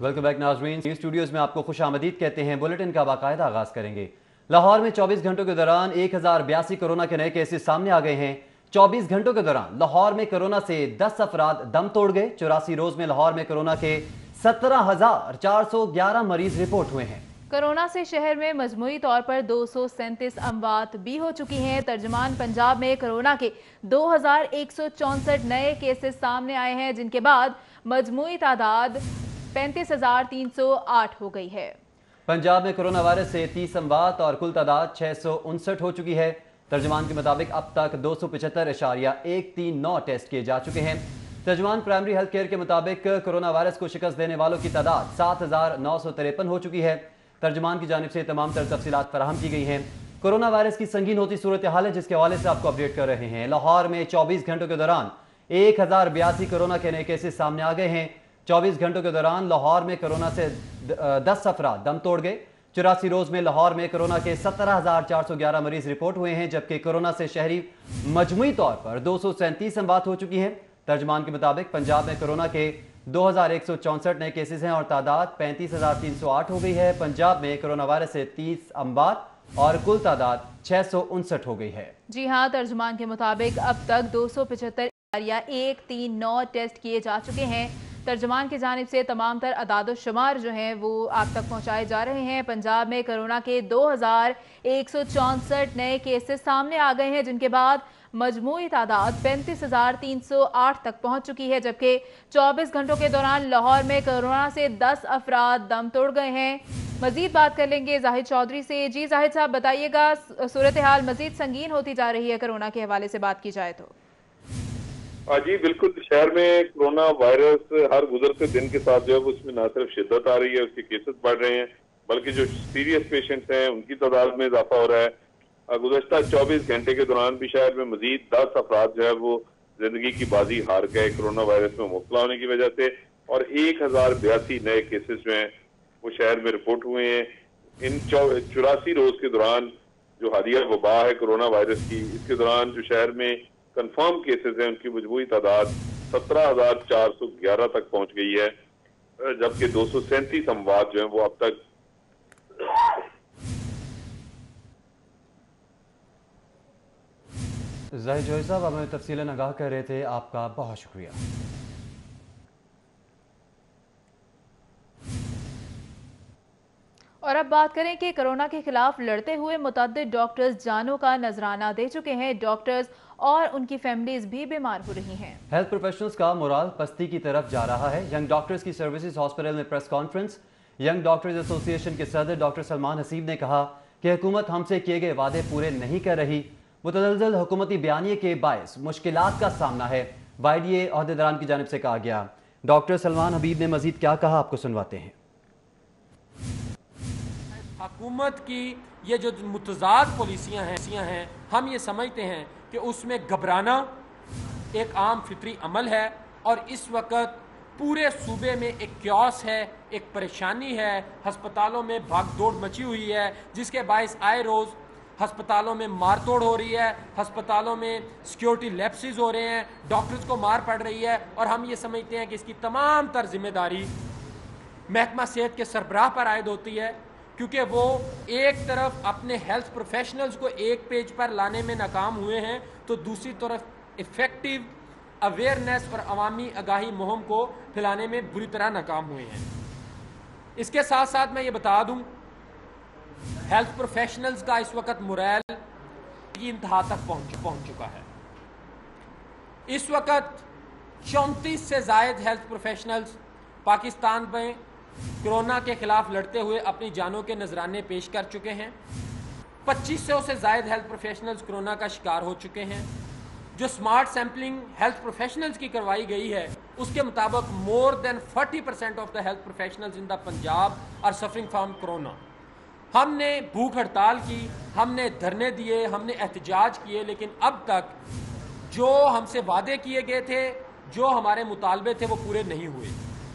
Welcome back नाज़रीन। Studios में आपको खुश आमदीद कहते हैं। बुलेटिन का बाकायदा आगाज करेंगे। लाहौर में 24 घंटों के दौरान 1082 कोरोना के नए केसेस सामने आ गए हैं। 24 घंटों के दौरान लाहौर में कोरोना से 10 अफराद दम तोड़ गए। 84 रोज में लाहौर में कोरोना के 17,411 मरीज रिपोर्ट हुए हैं। कोरोना से शहर में मजमूई तौर पर 237 अमवात भी हो चुकी हैं। तर्जुमान पंजाब में कोरोना के 2164 नए केसेस सामने आए हैं, जिनके बाद मजमूई तादाद 35,308 हो गई है। पंजाब में कोरोना वायरस से 30 अमवात और कुल तादाद 659 हो चुकी है। तर्जुमान के मुताबिक अब तक 275.139 टेस्ट किए जा चुके हैं। तर्जुमान प्राइमरी हेल्थ केयर के मुताबिक कोरोना वायरस को शिकस्त देने वालों की तादाद 7,953 हो चुकी है। तर्जुमान की जानिब से तमाम तर तफसीलात फराहम की गई हैं। कोरोना वायरस की संगीन होती सूरत हाल है, जिसके हवाले से आपको अपडेट कर रहे हैं। लाहौर में 24 घंटों के दौरान 1082 कोरोना के नए केसेस सामने आ गए हैं। 24 घंटों के दौरान लाहौर में कोरोना से 10 अफराद दम तोड़ गए। 84 रोज में लाहौर में कोरोना के 17,411 मरीज रिपोर्ट हुए हैं, जबकि कोरोना से शहरी मजमूई तौर पर 237 अमवात हो चुकी है। तर्जुमान के मुताबिक पंजाब में कोरोना के 2164 नए केसेस हैं और तादाद 35,308 हो गई है। पंजाब में कोरोना वायरस से 30 अमवात और कुल तादाद 659 हो गई है। जी हाँ, तर्जुमान के मुताबिक अब तक 275.139 टेस्ट किए जा चुके हैं। तर्जुमान की जानिब से तमाम तर अदाद शुमार जो हैं वो आप तक पहुँचाए जा रहे हैं। पंजाब में कोरोना के 2164 नए केसेस सामने आ गए हैं, जिनके बाद मजमूई तादाद 35,308 तक पहुंच चुकी है, जबकि 24 घंटों के दौरान लाहौर में कोरोना से 10 अफराद दम तोड़ गए हैं। मजीद बात कर लेंगे जाहिद चौधरी से। जी जाहिद साहब, बताइएगा, सूरत हाल मजीद संगीन होती जा रही है कोरोना के हवाले से बात की जाए तो? जी बिल्कुल, शहर में कोरोना वायरस हर गुजरते दिन के साथ जो है उसमें न सिर्फ शिद्दत आ रही है, उसके केसेस बढ़ रहे हैं, बल्कि जो सीरियस पेशेंट्स हैं उनकी तादाद में इजाफा हो रहा है। गुज़श्ता 24 घंटे के दौरान भी शहर में मजीद 10 अफराद जो है वो जिंदगी की बाजी हार गए कोरोना वायरस में मुब्तला होने की वजह से, और 1082 नए केसेस जो हैं वो शहर में रिपोर्ट हुए हैं। इन 84 रोज के दौरान जो हालिया वबा है कोरोना वायरस की, इसके दौरान जो शहर में कंफर्म केसेस हैं उनकी मजमूई तादाद 17,411 तक पहुंच गई है, जबकि 237 अमवात जो हैं वो अब तक जाहिद जोई साहब हमें तफसीलन आगाह कर रहे थे, आपका बहुत शुक्रिया। और अब बात करें कि कोरोना के खिलाफ लड़ते हुए मुतअद्दिद डॉक्टर्स जानों का नजराना दे चुके हैं। डॉक्टर्स और उनकी फैमिलीज भी बीमार हो रही हैं। हेल्थ प्रोफेशनल्स का मोराल पस्ती की तरफ जा रहा है। यंग डॉक्टर्स की सर्विसेज हॉस्पिटल में press conference. Young doctors association के सदर डॉक्टर सलमान हसीब ने कहा कि हुकूमत हमसे किए गए वादे पूरे नहीं कर रही। मुतज़लज़ल हुकूमती बयानिए के बायस मुश्किलात का सामना है, वाईडीए अहदेदारान की जानिब से कहा गया। डॉक्टर सलमान हबीब ने मजीद क्या कहा, आपको सुनवाते हैं। हुकूमत की ये जो मुतज़ाद पॉलिसियाँ हैं, हम ये समझते हैं कि उसमें घबराना एक आम फितरी अमल है, और इस वक्त पूरे सूबे में एक क्यास है, एक परेशानी है। हस्पतालों में भागदौड़ मची हुई है, जिसके बायस आए रोज़ हस्पतालों में मारतोड़ हो रही है, हस्पतालों में सिक्योरिटी लैप्सेस हो रहे हैं, डॉक्टर्स को मार पड़ रही है। और हम ये समझते हैं कि इसकी तमाम तर जिम्मेदारी महकमा सेहत के सरबराह पर आयद होती है, क्योंकि वो एक तरफ अपने हेल्थ प्रोफेशनल्स को एक पेज पर लाने में नाकाम हुए हैं, तो दूसरी तरफ इफेक्टिव अवेयरनेस और अवामी आगाही मुहिम को फैलाने में बुरी तरह नाकाम हुए हैं। इसके साथ साथ मैं ये बता दूं, हेल्थ प्रोफेशनल्स का इस वक्त मोरल की इंतहा तक पहुंच चुका है। इस वक्त 34 से जायद हेल्थ प्रोफेशनल्स पाकिस्तान में कोरोना के खिलाफ लड़ते हुए अपनी जानों के नजराने पेश कर चुके हैं। 2500 से जायद हेल्थ प्रोफेशनल्स कोरोना का शिकार हो चुके हैं। जो स्मार्ट सैम्पलिंग हेल्थ प्रोफेशनल्स की करवाई गई है, उसके मुताबिक more than 40% of the health professionals in the Punjab are suffering from corona. हमने भूख हड़ताल की, हमने धरने दिए, हमने एहतजाज किए, लेकिन अब तक जो हमसे वादे किए गए थे, जो हमारे मुतालबे थे, वो पूरे नहीं हुए।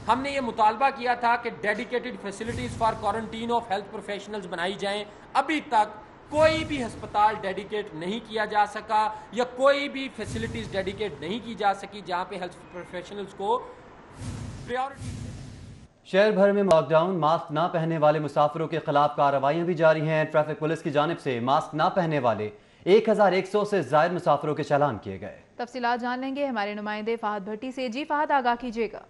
हमने ये मुतालबा किया था कि dedicated facilities for quarantine of health professionals बनाई जाएं। अभी तक कोई भी अस्पताल डेडिकेट नहीं किया जा सका, या कोई भी फैसिलिटीज़ डेडिकेट नहीं की जा सकी जहाँ पे हेल्थ प्रोफेशनल्स को प्रायोरिटी। शहर भर में लॉकडाउन, मास्क ना पहनने वाले मुसाफिरों के खिलाफ कार्रवाइयां भी जारी हैं। ट्रैफिक पुलिस की जानिब से मास्क ना पहनने वाले 1100 से ज्यादा मुसाफिरों के चालान किए गए। तफसीलात जान लेंगे हमारे नुमाइंदे फहद भट्टी से। जी फहद, आगाह कीजिएगा।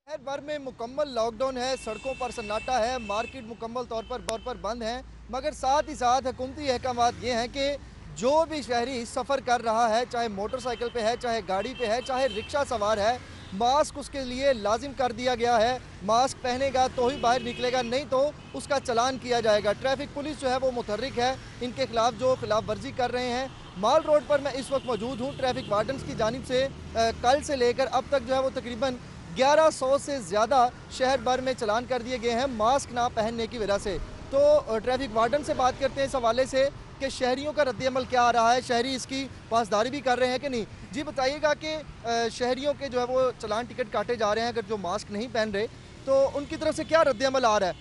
शहर भर में मुकम्मल लॉकडाउन है, सड़कों पर सन्नाटा है, मार्केट मुकम्मल तौर पर बंद है, मगर साथ ही साथ हुकूमती अहकामात ये हैं कि जो भी शहरी सफ़र कर रहा है, चाहे मोटरसाइकिल पे है, चाहे गाड़ी पे है, चाहे रिक्शा सवार है, मास्क उसके लिए लाजिम कर दिया गया है। मास्क पहनेगा तो ही बाहर निकलेगा, नहीं तो उसका चालान किया जाएगा। ट्रैफिक पुलिस जो है वो मुतहर्रिक है इनके खिलाफ जो खिलाफ वर्जी कर रहे हैं। माल रोड पर मैं इस वक्त मौजूद हूँ। ट्रैफिक वार्डन्स की जानिब से कल से लेकर अब तक जो है वो तकरीबन 1100 से ज़्यादा शहर भर में चलान कर दिए गए हैं मास्क ना पहनने की वजह से। तो ट्रैफिक वार्डन से बात करते हैं इस हवाले से कि शहरियों का रद्द-ए-अमल क्या आ रहा है, शहरी इसकी पासदारी भी कर रहे हैं कि नहीं। जी बताइएगा कि शहरियों के जो है वो चलान टिकट काटे जा रहे हैं अगर जो मास्क नहीं पहन रहे, तो उनकी तरफ से क्या रद्द-ए-अमल आ रहा है?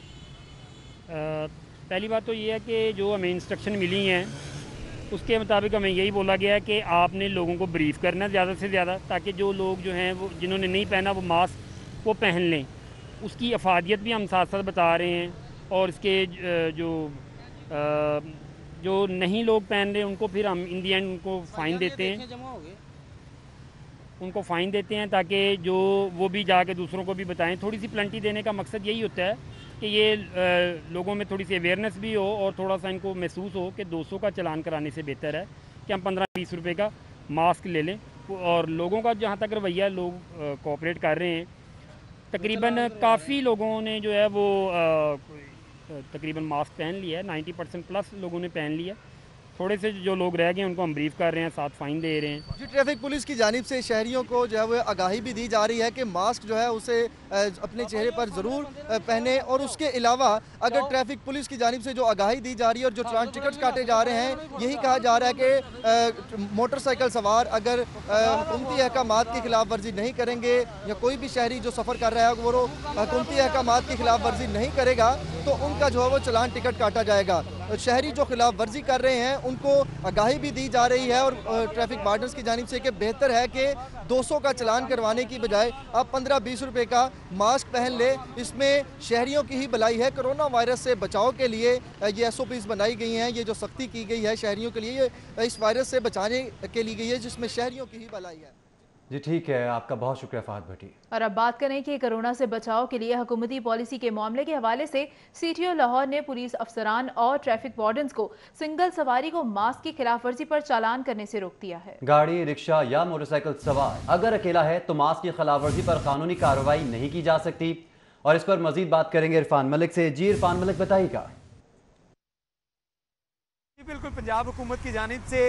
पहली बात तो ये है कि जो हमें इंस्ट्रक्शन मिली हैं उसके मुताबिक हमें यही बोला गया है कि आपने लोगों को ब्रीफ करना ज़्यादा से ज़्यादा, ताकि जो लोग जो हैं वो जिन्होंने नहीं पहना वो मास्क वो पहन लें। उसकी अफादियत भी हम साथ साथ बता रहे हैं, और इसके जो नहीं लोग पहन रहे उनको फिर हम इन दी एंड उनको फ़ाइन देते हैं, ताकि जो वो भी जाके दूसरों को भी बताएं। थोड़ी सी प्लेंटी देने का मकसद यही होता है कि ये लोगों में थोड़ी सी अवेयरनेस भी हो और थोड़ा सा इनको महसूस हो कि 200 का चलान कराने से बेहतर है कि हम 15-20 रुपए का मास्क ले लें। और लोगों का जहाँ तक रवैया लोग कोऑपरेट कर रहे हैं, तकरीबन काफ़ी लोगों ने जो है वो तकरीबन मास्क पहन लिया है। 90% प्लस लोगों ने पहन लिया। थोड़े से जो लोग रह गए उनको हम ब्रीफ कर रहे हैं, साथ फाइन दे रहे हैं। जी, ट्रैफिक पुलिस की जानिब से शहरियों को जो है वो आगाही भी दी जा रही है कि मास्क जो है उसे अपने चेहरे पर ज़रूर पहने, और उसके अलावा अगर ट्रैफिक पुलिस की जानिब से जो आगाही दी जा रही है और जो चलान टिकट काटे जा रहे हैं, यही कहा जा रहा है कि मोटरसाइकिल सवार अगर हुकूमती अहकामात की खिलाफ वर्जी नहीं करेंगे या कोई भी शहरी जो सफ़र कर रहा है वो हुकूमती अहकामात की खिलाफ वर्जी नहीं करेगा तो उनका जो है वो चलान टिकट काटा जाएगा। शहरी जो खिलाफ वर्जी कर रहे हैं उनको आगाही भी दी जा रही है, और ट्रैफिक वार्डन्स की जानिब से कि बेहतर है कि 200 का चलान करवाने की बजाय आप 15-20 रुपए का मास्क पहन ले। इसमें शहरियों की ही भलाई है। कोरोना वायरस से बचाव के लिए ये SOPs बनाई गई हैं, ये जो सख्ती की गई है शहरियों के लिए, ये इस वायरस से बचाने के लिए गई है, जिसमें शहरियों की ही भलाई है। जी ठीक है, आपका बहुत शुक्रिया फहद भट्टी। और अब बात करें कि कोरोना से बचाव के लिए हुकूमती पॉलिसी के मामले के हवाले से CTO लाहौर ने पुलिस अफसरान और ट्रैफिक वार्डन्स को सिंगल सवारी को मास्क की खिलाफ वर्जी पर चालान करने से रोक दिया है। गाड़ी, रिक्शा या मोटरसाइकिल सवार अगर अकेला है तो मास्क की खिलाफ वर्जी पर कानूनी कार्रवाई नहीं की जा सकती। और इस पर मजीद बात करेंगे इरफान मलिक से। जी इरफान मलिक, बताइएगा। बिल्कुल, पंजाब हुकूमत की जानिब से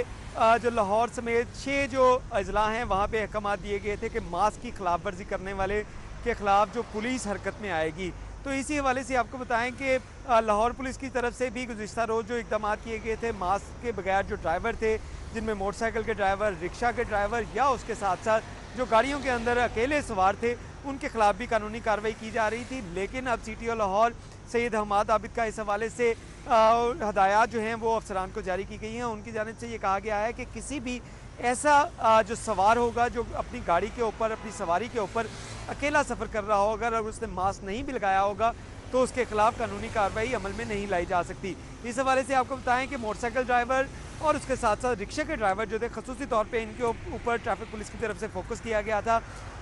जो लाहौर समेत 6 जो अजला हैं वहाँ पे अहकाम दिए गए थे कि मास्क की खिलाफ वर्जी करने वाले के ख़िलाफ़ जो पुलिस हरकत में आएगी। तो इसी हवाले से आपको बताएं कि लाहौर पुलिस की तरफ से भी गुज़िश्ता रोज़ जो इक़दाम किए गए थे, मास्क के बगैर जो ड्राइवर थे, जिनमें मोटरसाइकिल के ड्राइवर, रिक्शा के ड्राइवर या उसके साथ साथ जो गाड़ियों के अंदर अकेले सवार थे, उनके खिलाफ भी कानूनी कार्रवाई की जा रही थी। लेकिन अब CTO लाहौर सैयद हमाद आबिद का इस हवाले से हदायत जो हैं वो अफसरान को जारी की गई हैं। उनकी जानिब से ये कहा गया है कि किसी भी ऐसा जो सवार होगा जो अपनी गाड़ी के ऊपर, अपनी सवारी के ऊपर अकेला सफ़र कर रहा होगा, अगर उसने मास्क नहीं भी लगाया होगा तो उसके खिलाफ कानूनी कार्रवाई अमल में नहीं लाई जा सकती। इस हवाले से आपको बताएं कि मोटरसाइकिल ड्राइवर और उसके साथ साथ रिक्शे के ड्राइवर जो थे, खसूसी तौर पे इनके ऊपर ट्रैफिक पुलिस की तरफ से फोकस किया गया था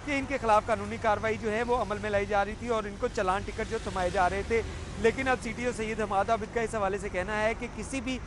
कि इनके खिलाफ कानूनी कार्रवाई जो है वो अमल में लाई जा रही थी और इनको चलान टिकट जो थमाए जा रहे थे। लेकिन अब CTO सैयद हमाद आबिद का इस हवाले से कहना है कि किसी भी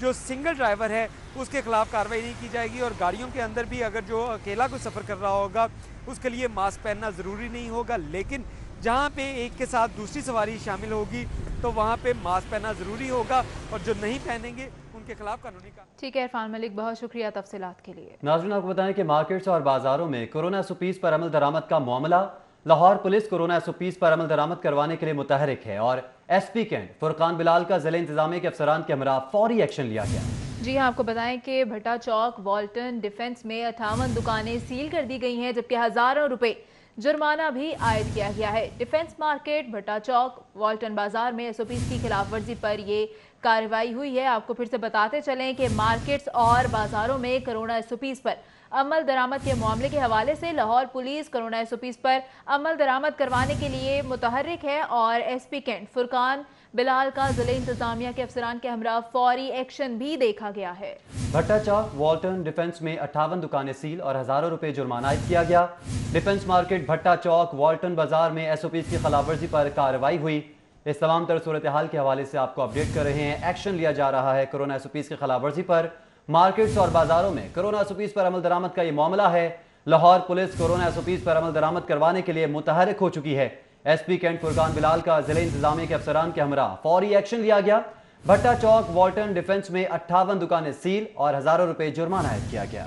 जो सिंगल ड्राइवर है उसके खिलाफ कार्रवाई नहीं की जाएगी, और गाड़ियों के अंदर भी अगर जो अकेला कोई सफ़र कर रहा होगा उसके लिए मास्क पहनना ज़रूरी नहीं होगा। लेकिन जहाँ पे एक के साथ दूसरी सवारी शामिल होगी तो वहाँ पे मास्क पहनना ज़रूरी होगा, और जो नहीं पहनेंगे उनके खिलाफ कानूनी कार्रवाई। ठीक है इरफान मलिक, बहुत शुक्रिया तफसीलात के लिए। नाज़रीन, आपको बताएं कि मार्केट्स और बाजारों में कोरोना SOPs पर अमल दरामद का मामला। लाहौर पुलिस कोरोना SOPs पर अमल दरामद करवाने के लिए मुतहरिक है, और SP कैंट फुरकान बिलाल का ज़िले इंतजामिया के अफसरान के हमरा फौरी एक्शन लिया गया। जी हाँ, आपको बताएं कि भट्टा चौक, वॉल्टन, डिफेंस में 58 दुकानें सील कर दी गई हैं, जबकि हज़ारों रुपए जुर्माना भी आयद किया गया है। डिफेंस मार्केट, भट्टा चौक, वॉल्टन बाजार में SOPs की खिलाफ वर्जी पर ये कार्रवाई हुई है। आपको फिर से बताते चलें कि मार्केट्स और बाजारों में कोरोना SOPs पर अमल दरामद के मामले के हवाले से लाहौर पुलिस कोरोना SOPs पर अमल दरामद करवाने के लिए मुतहर्रिक है और SP कैंट फुरकान बिलाल का जिले इंतजामिया के अफसरान के हमरा फौरी एक्शन भी देखा गया है। भट्टा चौक वॉल्टन डिफेंस में 58 दुकानें सील और हजारों रुपए जुर्माना आयद किया गया। डिफेंस मार्केट भट्टा चौक वॉल्टन बाजार में SOPs की खिलाफवर्जी पर कार्रवाई हुई। इस तमाम तर सूरत हाल के हवाले से आपको अपडेट कर रहे हैं। एक्शन लिया जा रहा है कोरोना SOPs की खिलाफवर्जी पर। मार्केट्स और बाजारों में कोरोना SOPs पर अमल दरामद का ये मामला है। लाहौर पुलिस कोरोना SOPs पर अमल दरामद करवाने के लिए मुतहर्रिक हो चुकी है। SP कैंट फुरकान बिलाल का जिले इंतजामिया के अफसरान के हमरा फौरी एक्शन लिया गया। भट्टा चौक वॉल्टन डिफेंस में 58 दुकानें सील और हजारों रुपए जुर्माना आयद किया गया।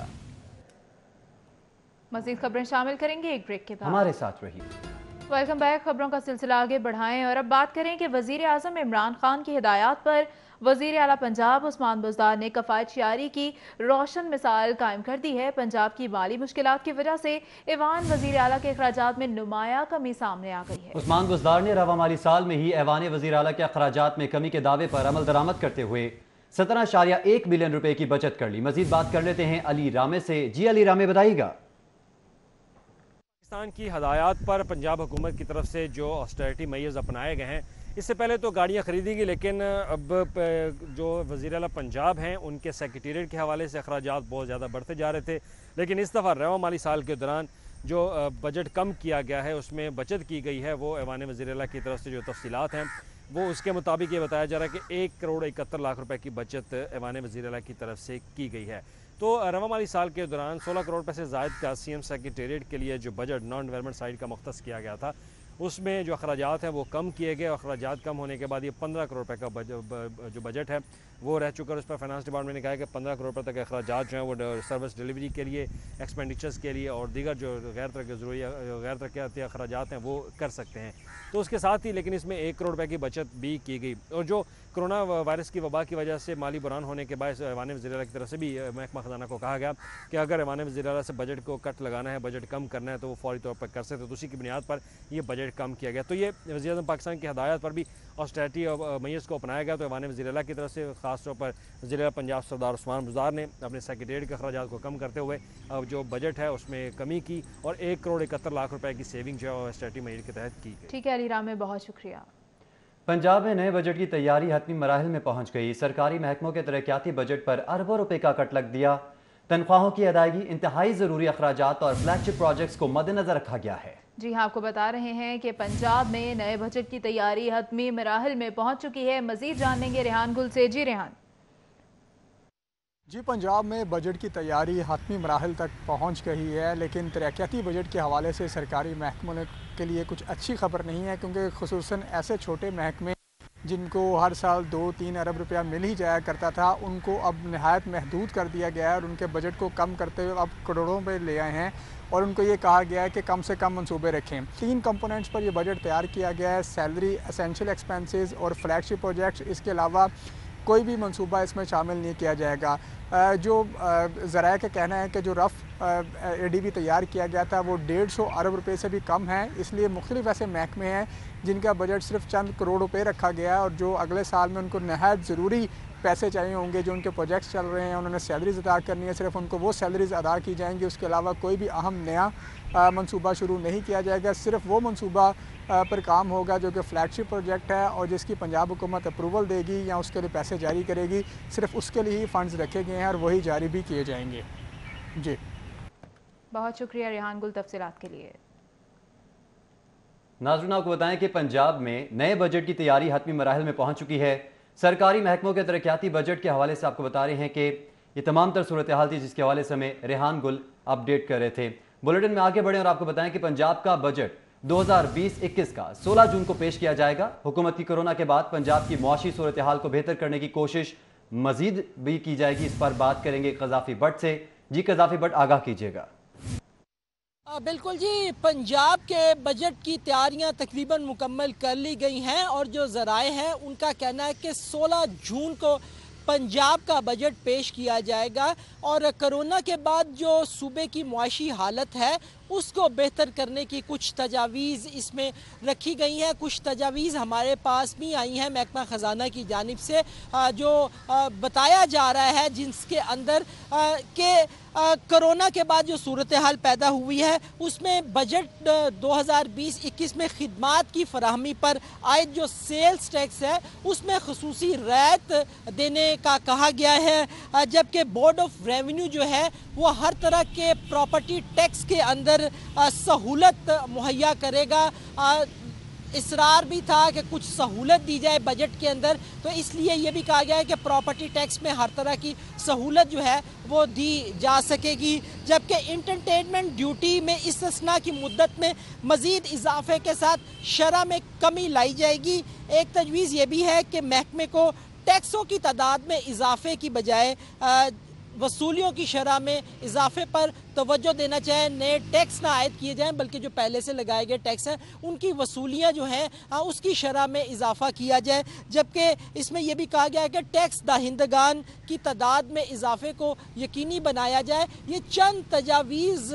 मजीद खबरें शामिल करेंगे एक ब्रेक के बाद। हमारे साथ रहिए। Welcome back. खबरों का सिलसिला आगे बढ़ाएं और अब बात करें कि वजीर आजम इमरान खान की हिदायत पर वजीर आला पंजाब उस्मान बुज़दार ने कफ़ायतशारी की रोशन मिसाल कायम कर दी है। पंजाब की माली मुश्किलात की वजह से ऐवान वजीर आला के अखराजात में नुमाया कमी सामने आ गई है। उस्मान बुज़दार ने रवा माली साल में ही ऐवान वजीर आला के अखराजात में कमी के दावे पर अमल दरामद करते हुए 17.1 बिलियन रुपए की बचत कर ली। मजीद बात कर लेते हैं अली रामे से। जी अली रामे, बताइएगा। पाकिस्तान की हदायत पर पंजाब हुकूमत की तरफ से जो ऑस्टेरिटी मेजर्स अपनाए गए हैं, इससे पहले तो गाड़ियाँ ख़रीदी गई, लेकिन अब जो वज़ीर आला पंजाब हैं उनके सेक्रेटेरिएट के हवाले से अखराजात बहुत ज़्यादा बढ़ते जा रहे थे। लेकिन इस दफ़ा रवा माली साल के दौरान जो बजट कम किया गया है उसमें बचत की गई है। वो ऐवान वज़ीर आला की तरफ से जो तफसीलात हैं वो उसके मुताबिक ये बताया जा रहा है कि 1 करोड़ 71 लाख रुपए की बचत ऐवान वज़ीर आला की तरफ से की गई है। तो रवा माली साल के दौरान 16 करोड़ रुपए से ज़ायद का CM सेक्रेटेरिएट के लिए जो बजट नॉन डेवलपमेंट साइड का मुख्तस किया गया था, उसमें जो अखराजात हैं वो कम किए गए। अखराजात कम होने के बाद ये 15 करोड़ रुपए का जो बजट है वो रह चुका है। उस पर फाइनेंस डिपार्टमेंट ने कहा है कि 15 करोड़ रुपए तक अखराजात जो हैं वो सर्विस डिलीवरी के लिए, एक्सपेंडिचर्स के लिए और दीगर जो गैर तरक्याती अखराजात हैं वो कर सकते हैं। तो उसके साथ ही लेकिन इसमें 1 करोड़ रुपए की बचत भी की गई। और जो कोरोना वायरस की वबा की वजह से माली बुरान होने के बाद ऐवान वज़ीर आला की तरफ से भी महकमा ख़जाना को कहा गया कि अगर ऐवान वज़ीर आला से बजट को कट लगाना है, बजट कम करना है, तो वो फौरी तौर पर कर सकते। तो उसी की बुनियाद पर ये बजट कम किया गया। तो ये वज़ीर आज़म पाकिस्तान की हदायत पर भी ऑस्टेरिटी मेजर्स को अपनाया गया। तो ऐवान वज़ीर आला की तरफ से खास तौर पर वज़ीर आला पंजाब सरदार उस्मान बुज़दार ने अपने सेक्रेटेरिएट के अखराजात को कम करते हुए अब जो बजट है उसमें कमी की और 1 करोड़ 71 लाख रुपए की सेविंग जो है ऑस्टेरिटी मेजर के तहत की गई। ठीक है अली रामे, बहुत शुक्रिया। पंजाब में नए बजट की तैयारी हतमी मराहिल में पहुंच गई। सरकारी महकमों के तरक्याती बजट पर अरबों रुपए का कट लग दिया। तनख्वाहों की अदायगी, इंतहाई ज़रूरी अखराजात और फ्लैगशिप प्रोजेक्ट्स को मद्देनजर रखा गया है। जी हाँ, आपको बता रहे हैं कि पंजाब में नए बजट की तैयारी हतमी मराहिल में पहुंच चुकी है। मजीद जानेंगे रेहान गुल से। जी रेहान। जी, पंजाब में बजट की तैयारी हतमी मराहिल तक पहुंच गई है, लेकिन तरक्याती बजट के हवाले से सरकारी महकमों के लिए कुछ अच्छी खबर नहीं है, क्योंकि खुसूसन ऐसे छोटे महकमे जिनको हर साल 2-3 अरब रुपया मिल ही जाया करता था, उनको अब नहायत महदूद कर दिया गया है और उनके बजट को कम करते हुए अब करोड़ों पे ले आए हैं और उनको ये कहा गया है कि कम से कम मंसूबे रखें। 3 कंपोनेंट्स पर ये बजट तैयार किया गया है: सैलरी, एसेंशियल एक्सपेंसेस और फ्लैगशिप प्रोजेक्ट्स। इसके अलावा कोई भी मंसूबा इसमें शामिल नहीं किया जाएगा। जो ज़राए का कहना है कि जो रफ़ ADB तैयार किया गया था वो 150 अरब रुपए से भी कम है। इसलिए मुख्तलिफ ऐसे महकमे हैं जिनका बजट सिर्फ चंद करोड़ रुपए रखा गया है और जो अगले साल में उनको नहायत ज़रूरी पैसे चाहिए होंगे, जो उनके प्रोजेक्ट्स चल रहे हैं, उन्होंने सैलरीज अदा करनी है, सिर्फ उनको वो सैलरीज अदा की जाएंगी। उसके अलावा कोई भी अहम नया मंसूबा शुरू नहीं किया जाएगा। सिर्फ वो मंसूबा पर काम होगा जो कि फ्लैगशिप प्रोजेक्ट है और जिसकी पंजाब हुकूमत अप्रूवल देगी या उसके लिए पैसे जारी करेगी। सिर्फ उसके लिए ही फ़ंड्स रखे गए हैं और वही जारी भी किए जाएंगे। जी, बहुत शुक्रिया रेहान गुल तफसीलात के लिए। नाज़रीन, आपको बताएं कि पंजाब में नए बजट की तैयारी हतमी मराहिल में पहुंच चुकी है। सरकारी महकमों के तरक्याती बजट के हवाले से आपको बता रहे हैं कि ये तमाम तर सूरत हाल थी जिसके हवाले से हमें रेहान गुल अपडेट कर रहे थे। बुलेटिन में आगे बढ़ें और आपको बताएं कि पंजाब का बजट 2020-21 का 16 जून को पेश किया जाएगा। हुकूमत की कोरोना के बाद पंजाब की मुआशी सूरत हाल को बेहतर करने की कोशिश मजीद भी की जाएगी। इस पर बात करेंगे कज़ाफ़ी भट्ट से। जी कज़ाफ़ी भट्ट, आगाह कीजिएगा। बिल्कुल जी, पंजाब के बजट की तैयारियां तकरीबन मुकम्मल कर ली गई हैं और जो ज़राए हैं उनका कहना है कि 16 जून को पंजाब का बजट पेश किया जाएगा और कोरोना के बाद जो सूबे की मुआशी हालत है اس کو بہتر کرنے کی کچھ تجاویز اس میں رکھی گئی ہیں. کچھ تجاویز ہمارے پاس بھی آئی ہیں محکمہ خزانہ کی جانب سے جو بتایا جا رہا ہے جس کے اندر کہ کرونا کے بعد جو صورتحال پیدا ہوئی ہے اس میں بجٹ 2020-21 میں خدمات کی فراہمی پر عائد جو سیلز ٹیکس ہے اس میں خصوصی رعایت دینے کا کہا گیا ہے, جبکہ بورڈ آف ریونیو جو ہے وہ ہر طرح کے پراپرٹی ٹیکس کے اندر سہولت مہیا کرے گا. اصرار بھی تھا کہ کچھ سہولت دی جائے بجٹ کے اندر, تو اس لیے یہ بھی کہا گیا ہے کہ پراپرٹی ٹیکس میں ہر طرح کی سہولت جو ہے وہ دی جا سکے گی, جبکہ انٹرٹینمنٹ ڈیوٹی میں استثناء کی مدت میں مزید اضافے کے ساتھ شرح میں کمی لائی جائے گی. ایک تجویز یہ بھی ہے کہ محکمے کو ٹیکسوں کی تعداد میں اضافے کی بجائے وصولیوں کی شرح میں اضافے پر توجہ دینا چاہے. نئے ٹیکس نہ عائد کیے جائیں بلکہ جو پہلے سے لگائے گئے ٹیکس ہیں ان کی وصولیاں جو ہیں اس کی شرح میں اضافہ کیا جائے, جبکہ اس میں یہ بھی کہا گیا ہے کہ ٹیکس دہندگان کی تعداد میں اضافے کو یقینی بنایا جائے. یہ چند تجاویز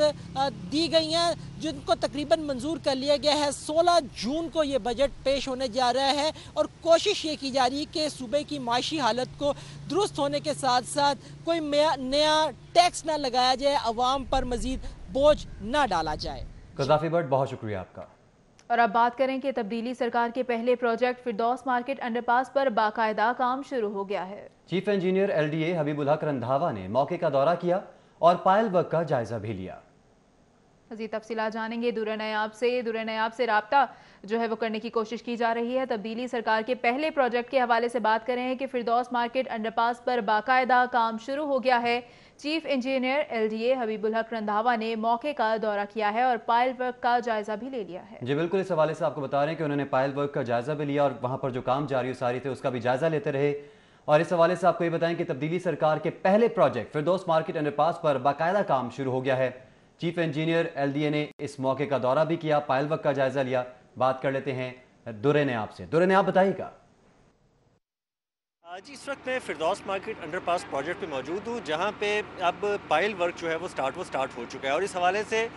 دی گئی ہیں جن کو تقریباً منظور کر لیا گیا ہے. 16 جون کو یہ بجٹ پیش ہونے جا رہا ہے اور کوشش یہ کی جا رہی ہے کہ صوبے کی معاشی حالت کو درست ہونے کے ساتھ ساتھ کوئی نیا ٹیکس نہ لگایا جائے, عوام پر مزید بوجھ نہ ڈالا جائے. قذافی بٹ بہت شکریہ آپ کا. اور اب بات کریں کہ تبدیلی سرکار کے پہلے پروجیکٹ فردوس مارکیٹ انڈر پاس پر باقاعدہ کام شروع ہو گیا ہے. چیف انجینئر LDA حبیب الحق رندھاوا نے موقع کا دورہ کیا اور پائل ورک کا جائزہ بھی لیا. مزید تفصیلات جانیں گے دورہ نیاب سے رابطہ جو ہے وہ کرنے کی کوشش کی جا رہی ہے. تبدیلی سرکار کے پہلے پروجیکٹ کے حوالے سے بات کر رہے ہیں کہ فردوس مارکیٹ انڈر پاس پر باقاعدہ کام شروع ہو گیا ہے. چیف انجینئر LDA حبیب الحق رندھاوا نے موقع کا دورہ کیا ہے اور پائل ورک کا جائزہ بھی لے لیا ہے. جی بالکل, اس حوالے سے آپ کو بتا رہے ہیں کہ انہوں نے پائل ورک کا جائزہ بھی لیا اور وہاں پر جو کام جاری ساری تھے اس کا بھی جائزہ لیتے رہے. اور اس حوالے سے آپ کو یہ بتائیں کہ تبدیلی سرکار کے پہلے پروجیکٹ فردوس مارکیٹ انڈر پاس پر باقاعدہ کام شروع ہو گیا ہے. چیف انجینئر LDA نے اس موقع کا دورہ بھی کیا, پائل ورک کا جائزہ لیا. بات کر لیتے ہیں درہ نیاب سے. درہ نیاب بتائیے گا. جی اس وقت میں فردوس مارکیٹ انڈر پاس پروجیکٹ پہ موجود ہوں جہاں پہ اب پائل ورک جو ہے وہ سٹارٹ ہو چکا ہے. اور اس حوالے سے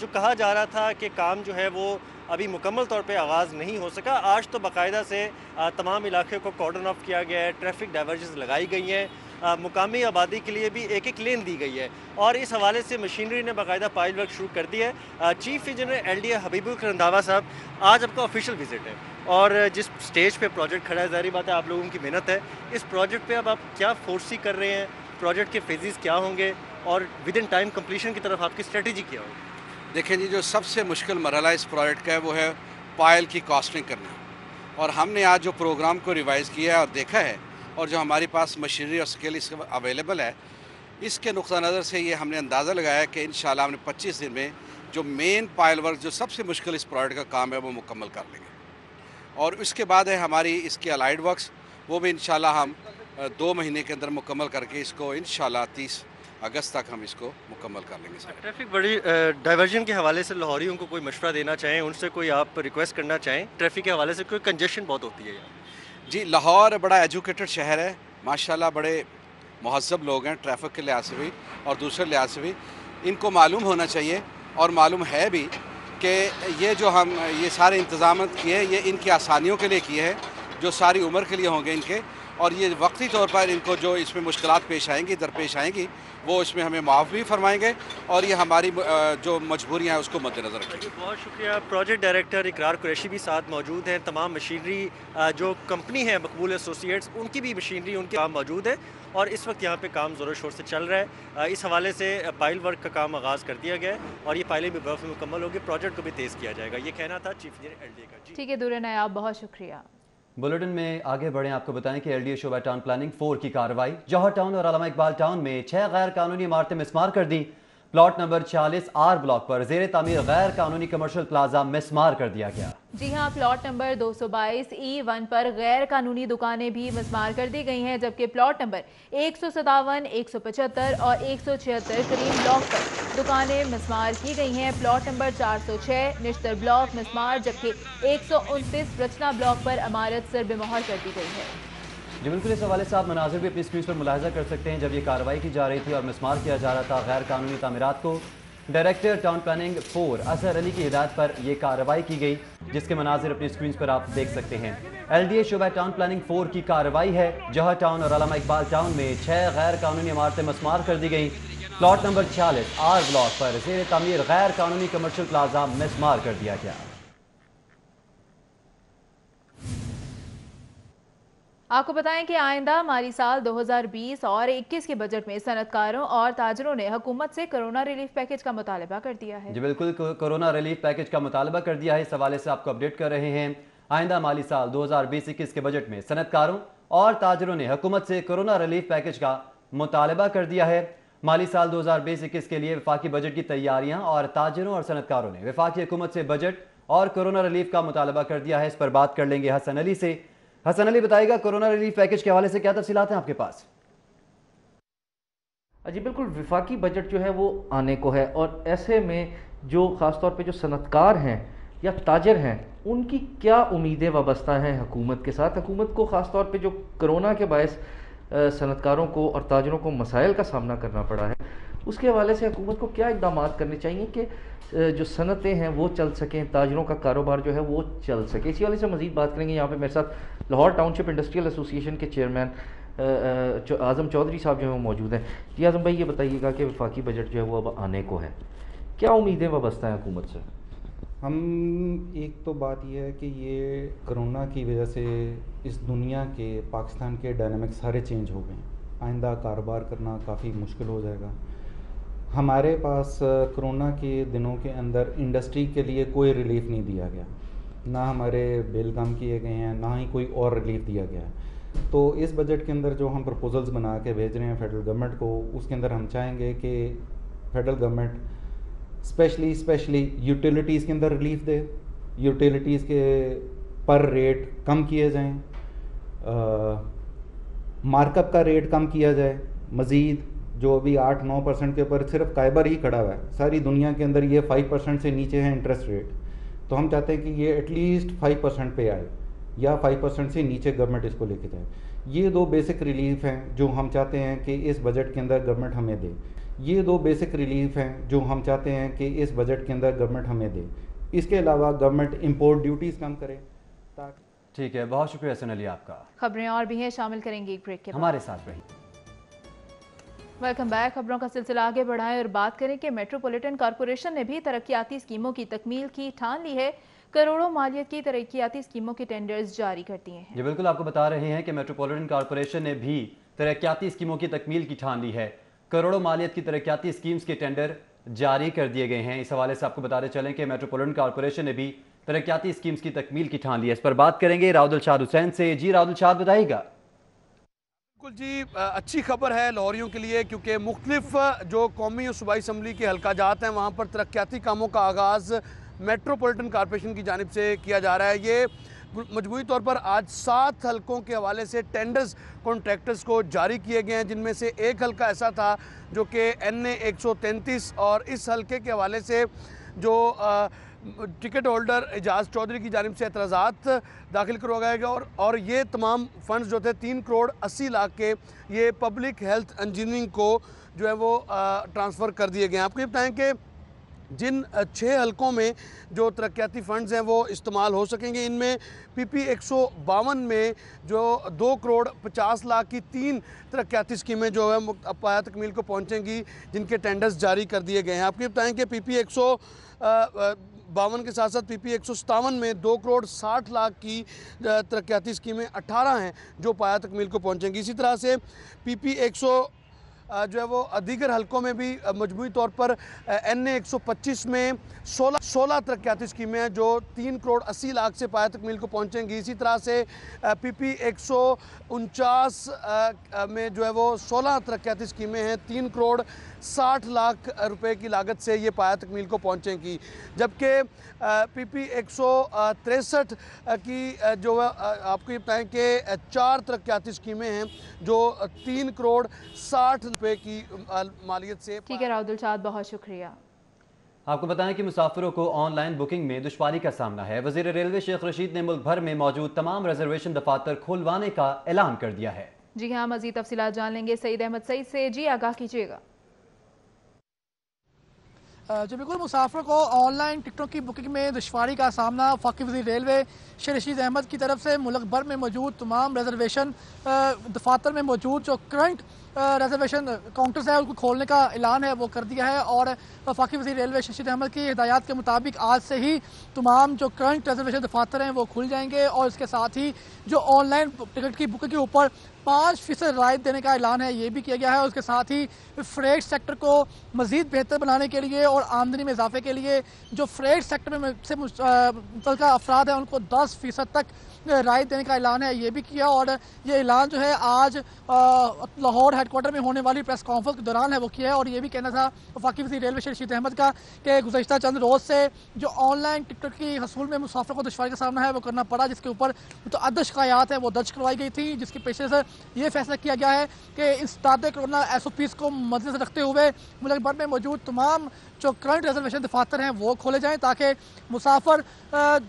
جو کہا جا رہا تھا کہ کام جو ہے وہ ابھی مکمل طور پہ آغاز نہیں ہو سکا, آج تو باقاعدہ سے تمام علاقے کو کارڈن آف کیا گیا ہے, ٹریفک ڈائیورجنز لگائی گئی ہیں, مقامی آبادی کے لیے بھی ایک لین دی گئی ہے اور اس حوالے سے مشینری نے باقاعدہ پائل ورک شروع کر دیا ہے. چیف انجینئر LDA حبیب الحق رندھاوا صاحب, آج آپ کا آفیشیل وزٹ ہے اور جس سٹیج پہ پروجیکٹ کھڑا ہے ظاہری بات ہے آپ لوگوں کی محنت ہے. اس پروجیکٹ پہ اب آپ کیا فورسی کر رہے ہیں, پروجیکٹ کے فیزز کیا ہوں گے اور ود ان ٹائم کمپلیشن کی طرف آپ کی اسٹریٹجی کیا ہوگی؟ دیکھیں جی, جو سب سے مشکل مرحلہ اس پروجیکٹ کا ہے وہ ہے پائل کی کاسٹنگ کرنا, اور ہم نے آج جو پروگرام کو ریوائز کیا ہے اور دیکھا ہے اور جو ہمارے پاس مشینری اور اسکل اس اویلیبل ہے, اس کے نقطہ نظر سے یہ ہم نے اندازہ لگایا کہ انشاءاللہ ہم نے 25 دن میں جو مین پائل ورک جو سب سے مشکل اس پروجیکٹ کا کام ہے وہ مکمل کر لیں گے. اور اس کے بعد ہے ہماری اس کے الائیڈ ورکس, وہ بھی انشاءاللہ ہم 2 مہینے کے اندر مکمل کر کے اس کو انشاءاللہ 30 اگست تک ہم اس کو مکمل کر لیں گے. ٹریفک بڑی ڈائیورژن کے حوالے سے لاہوریوں کو کوئی مشورہ دینا چاہیں, ان سے کوئی آپ ریکویسٹ کرنا چاہیں, ٹریفک کے حوالے سے کوئی کنجیشن بہت ہوتی ہے یہاں؟ جی, لاہور بڑا ایجوکیٹڈ شہر ہے ماشاءاللہ, بڑے مہذب لوگ ہیں ٹریفک کے لحاظ سے بھی اور دوسرے لحاظ سے بھی. ان کو معلوم ہونا چاہیے اور معلوم ہے بھی کہ یہ جو ہم یہ سارے انتظامات کیے یہ ان کی آسانیوں کے لیے کیے ہیں, جو ساری عمر کے لیے ہوں گے ان کے, اور یہ وقتی طور پر ان کو جو اس میں مشکلات پیش آئیں گی درپیش آئیں گی وہ اس میں ہمیں معاف بھی فرمائیں گے اور یہ ہماری جو مجبوریاں ہیں اس کو مد نظر رکھیں گے. بہت شکریہ. پروجیکٹ ڈائریکٹر اقرار قریشی بھی ساتھ موجود ہیں. تمام مشینری جو کمپنی ہے مقبول ایسوسیٹس, ان کی بھی مشینری ان کے کام موجود ہے اور اس وقت یہاں پہ کام زور و شور سے چل رہا ہے. اس حوالے سے پائل ورک کا کام آغاز کر دیا گیا ہے اور یہ پائلیں بھی برف میں مکمل ہوگی, پروجیکٹ کو بھی تیز کیا جائے گا. یہ کہنا تھا چیف انجینئر LDA کا. ٹھیک ہے درہ نیاب, بہت شکریہ. بلیٹن میں آگے بڑھیں, آپ کو بتائیں کہ LDA شعبہ ٹاؤن پلاننگ 4 کی کارروائی. جوہر ٹاؤن اور علامہ اقبال ٹاؤن میں 6 غیر قانونی عمارتیں مسمار کر دیں. پلاٹ نمبر 46R بلاک پر زیر تعمیر غیر قانونی کمرشل پلازا مسمار کر دیا گیا. جی ہاں, پلاٹ نمبر 222E1 پر غیر قانونی دکانیں بھی مسمار کر دی گئی ہیں, جبکہ پلاٹ نمبر 157, 175 اور 176 کریم بلاک پر دکانیں مسمار کی گئی ہیں. پلاٹ نمبر 406 نشتر بلاک مسمار, جبکہ 129 رچنا بلاک پر عمارت سرب مہر کر دی گئی ہے. جی بالکل, اس حوالے سے آپ مناظر بھی اپنی اسکرین پر ملاحظہ کر سکتے ہیں. جب یہ کارروائی کی جا رہی تھی اور مسمار کیا جا رہا تھا غیر قانونی تعمیرات کو, डायरेक्टर टाउन प्लानिंग 4 असर अली की हिदायत पर यह कार्रवाई की गई, जिसके मनाजिर अपनी स्क्रीन पर आप देख सकते हैं। LDA शोबा टाउन प्लानिंग 4 की कार्रवाई है। जहाँ टाउन और अल्लामा इकबाल टाउन में 6 गैर कानूनी इमारतें मस्मार कर दी गई। प्लॉट नंबर 46 आर ब्लॉक पर ज़ेर तामीर गैर कानूनी कमर्शियल प्लाजा मस्मार कर दिया गया। आपको बताएं कि आइंदा माली साल 2020 और 21 के बजट में सनतकारों और ताजरों ने हुकूमत से कोरोना रिलीफ पैकेज का मुतालबा कर दिया है। जी बिल्कुल, कोरोना रिलीफ पैकेज का मुतालबा कर दिया है। इस हवाले से आपको अपडेट कर रहे हैं। आइंदा माली साल 2020-21 के बजट में सनतकारों और ताजरों ने हुकूमत से कोरोना रिलीफ पैकेज का मुतालबा कर दिया है। माली साल 2020-21 के लिए वफाकी बजट की तैयारियां और ताजरों और सनतकारों ने वफाकी हुकूमत से बजट और कोरोना रिलीफ का मुतालबा कर दिया है। इस पर बात कर लेंगे हसन अली से। हसन अली, बताइएगा कोरोना रिलीफ पैकेज के हवाले से क्या तफसीलात हैं आपके पास? जी बिल्कुल, वफाकी बजट जो है वो आने को है और ऐसे में जो ख़ास तौर पे जो सनतकार हैं या ताजर हैं उनकी क्या उम्मीदें वाबस्ता हैं हुकूमत के साथ। हुकूमत को ख़ास तौर पे जो कोरोना के बायस सनतकारों को और ताजरों को मसाइल का सामना करना पड़ा है, उसके हवाले से हुकूमत को क्या इक़दाम करने चाहिए कि जो सनतें हैं वो चल सकें, ताजरों का कारोबार जो है वो चल सके। इसी वाले से मज़ीद बात करेंगे। यहाँ पे मेरे साथ लाहौर टाउनशिप इंडस्ट्रियल एसोसिएशन के चेयरमैन आज़म चौधरी साहब जो है वो मौजूद हैं। जी आज़म भाई, ये बताइएगा कि वफाकी बजट जो है वो अब आने को है, क्या उम्मीदें वाबस्ता हैं हुकूमत से? हम एक तो बात यह है कि ये कोरोना की वजह से इस दुनिया के, पाकिस्तान के डायनामिक्स सारे चेंज हो गए। आइंदा कारोबार करना काफ़ी मुश्किल हो जाएगा। हमारे पास कोरोना के दिनों के अंदर इंडस्ट्री के लिए कोई रिलीफ नहीं दिया गया, ना हमारे बिल कम किए गए हैं, ना ही कोई और रिलीफ दिया गया है। तो इस बजट के अंदर जो हम प्रपोजल्स बना के भेज रहे हैं फेडरल गवर्नमेंट को, उसके अंदर हम चाहेंगे कि फेडरल गवर्नमेंट स्पेशली यूटिलिटीज़ के अंदर रिलीफ दे, यूटिलिटीज़ के पर रेट कम किए जाएं, मार्कअप का रेट कम किया जाए। मज़ीद जो अभी 8-9% के ऊपर सिर्फ काइबर ही खड़ा हुआ है, सारी दुनिया के अंदर ये 5% से नीचे है इंटरेस्ट रेट। तो हम चाहते हैं कि ये एटलीस्ट 5% पे आए या 5% से नीचे गवर्नमेंट इसको लेके जाए। ये दो बेसिक रिलीफ हैं जो हम चाहते हैं कि इस बजट के अंदर गवर्नमेंट हमें दे। ये दो बेसिक रिलीफ हैं जो हम चाहते हैं कि इस बजट के अंदर गवर्नमेंट हमें दे। इसके अलावा गवर्नमेंट इंपोर्ट ड्यूटीज़ कम करे ताकि। ठीक है, बहुत शुक्रिया हसन अली आपका। खबरें और भी हैं, शामिल करेंगे एक ब्रेक के बाद। हमारे साथ रहिए। Welcome back. खबरों का सिलसिला आगे बढ़ाएं और बात करें कि मेट्रोपॉलिटन कॉरपोरेशन ने भी तरक्याती स्कीमों की तकमील की ठान ली है। करोड़ों मालियत की तरक्याती स्कीमों के टेंडर्स जारी कर दिए हैं। जी बिल्कुल, आपको बता रहे हैं कि मेट्रोपॉलिटन कॉरपोरेशन ने भी तरक्याती स्कीमों की तकमील की ठान ली है। करोड़ों मालियत की तरक्याती स्कीम्स के टेंडर जारी कर दिए गए हैं। इस हवाले से आपको बताते चलें कि मेट्रोपॉलिटन कॉरपोरेशन ने भी तरक्याती स्कीम्स की तकमील की ठान ली है। इस पर बात करेंगे राउदुल शाद हुसैन से। जी राउदुल शाद, बताइएगा। बिल्कुल जी, अच्छी खबर है लाहौरियों के लिए, क्योंकि मुख्तलिफ जो कौमी और सूबाई असम्बली के हल्का जात हैं वहाँ पर तरक्याती कामों का आगाज़ मेट्रोपॉलिटन कॉरपोरेशन की जानिब से किया जा रहा है। ये मजमूई तौर पर आज 7 हलकों के हवाले से टेंडर्स कॉन्ट्रैक्टर्स को जारी किए गए हैं, जिनमें से एक हलका ऐसा था जो कि NA 133, और इस हलके के हवाले से जो टिकट होल्डर एजाज चौधरी की जानिब से एतराज़ात दाखिल करवाया गया और ये तमाम फंड्स जो थे 3 करोड़ 80 लाख के, ये पब्लिक हेल्थ इंजीनियरिंग को जो है वो ट्रांसफ़र कर दिए गए हैं। आपको ये बताएं कि जिन 6 हलकों में जो तरक्याती फ़ंड्स हैं वो इस्तेमाल हो सकेंगे, इनमें PP 152 में जो 2 करोड़ 50 लाख की 3 तरक्याती स्कीमें जो है पाया तकमील को पहुंचेंगी, जिनके टेंडर्स जारी कर दिए गए हैं। आपको बताएं कि PP 152 के साथ साथ PP 157 में 2 करोड़ 60 लाख की तरक्याती स्कीमें 18 हैं जो पाया तकमील को पहुंचेंगी। इसी तरह से PP 100 जो है वो दीगर हलकों में भी मजमूई तौर पर NA 125 में 16 तरक्याती स्कीमें हैं जो 3 करोड़ 80 लाख से पाया तकमील को पहुंचेंगी। इसी तरह से PP 149 में जो है वो 16 तरक्याती स्कीमें हैं, 3 करोड़ 60 लाख रुपए की लागत से ये पाया तकमील को पहुंचेंगी। जबकि PP 163 की जो है आपको ये बताएं कि 4 तरक्याती स्कीमें हैं जो 3 करोड़ 60 रुपए की मालियत से। ठीक है राउदुल शाद, बहुत शुक्रिया। आपको बताएं कि मुसाफिरों को ऑनलाइन बुकिंग में दुश्वारी का सामना है। वज़ीर रेलवे शेख रशीद ने मुल्क भर में मौजूद तमाम रिजर्वेशन दफातर खुलवाने का ऐलान कर दिया है। जी हाँ, मज़ीद तफसीलात जान लेंगे सईद अहमद सईद से। जी आगाह कीजिएगा। जो बिल्कुल मुसाफिर को ऑनलाइन टिकटों की बुकिंग में दुश्वारी का सामना वफाकी वज़ीर रेलवे शेर रशीद अहमद की तरफ से मुल्क भर में मौजूद तमाम रिजर्वेशन दफातर में मौजूद जो करंट रिजर्वेशन काउंटर्स है उनको खोलने का ऐलान है वो कर दिया है। और वफाकी वज़ीर रेलवे शेर रशीद अहमद की हिदायत के मुताबिक आज से ही तमाम जो करंट रिजर्वेशन दफातर हैं वो खुल जाएंगे और इसके साथ ही जो ऑनलाइन टिकट की बुकिंग के ऊपर 5% रायत देने का ऐलान है ये भी किया गया है। उसके साथ ही फ्रेट सेक्टर को मज़ीद बेहतर बनाने के लिए और आमदनी में इजाफे के लिए जो फ्रेट सेक्टर में से मुतल्लिका अफराद हैं उनको 10% तक रायत देने का ऐलान है ये भी किया। और ये ऐलान जो है आज लाहौर हेडक्वार्टर में होने वाली प्रेस कॉन्फ्रेंस के दौरान है वो किया है। और ये भी कहना था वफाकी वज़ीर रेलवे शेर रशीद अहमद का कि गुज़श्ता चंद रोज़ से जो ऑनलाइन टिकट की हसूल में मुसाफिर को दुश्वारी का सामना है वो करना पड़ा, जिसके ऊपर मुतअद्दिद शिकायत है वो दर्ज करवाई गई थी, जिसके पेशे से ये फैसला किया गया है कि इंसदाद कोरोना SOPs को मद्देनजर रखते हुए मुल्क भर में मौजूद तमाम जो करंट रिजर्वेशन दफातर हैं वो खोले जाएं ताकि मुसाफिर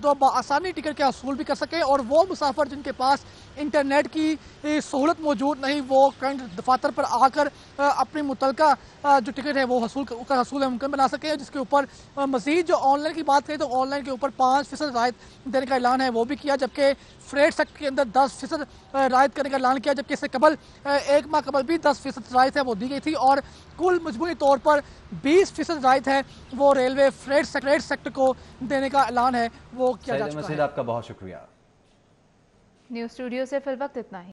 तो आसानी टिकट के हसूल भी कर सकें और वो मुसाफिर जिनके पास इंटरनेट की सहूलत मौजूद नहीं वो करंट दफातर पर आकर अपनी मुतल्लिका जो टिकट है वो हसूल मुमकिन बना सकें। जिसके ऊपर मज़ीद जो ऑनलाइन की बात करें तो ऑनलाइन के ऊपर 5% रायत देने का ऐलान है वो भी किया, जबकि फ्रेट सेक्टर के अंदर 10% रायत करने का ऐलान किया, जबकि इससे कबल एक माह कबल भी 10% रायत है वो दी गई थी। और कुल मजमूई तौर पर 20% रायत है वो रेलवे फ्रेट सेक्टर को देने का ऐलान है वो किया जा चुका है। आपका बहुत शुक्रिया। न्यूज़ स्टूडियो से फिल वक्त इतना ही।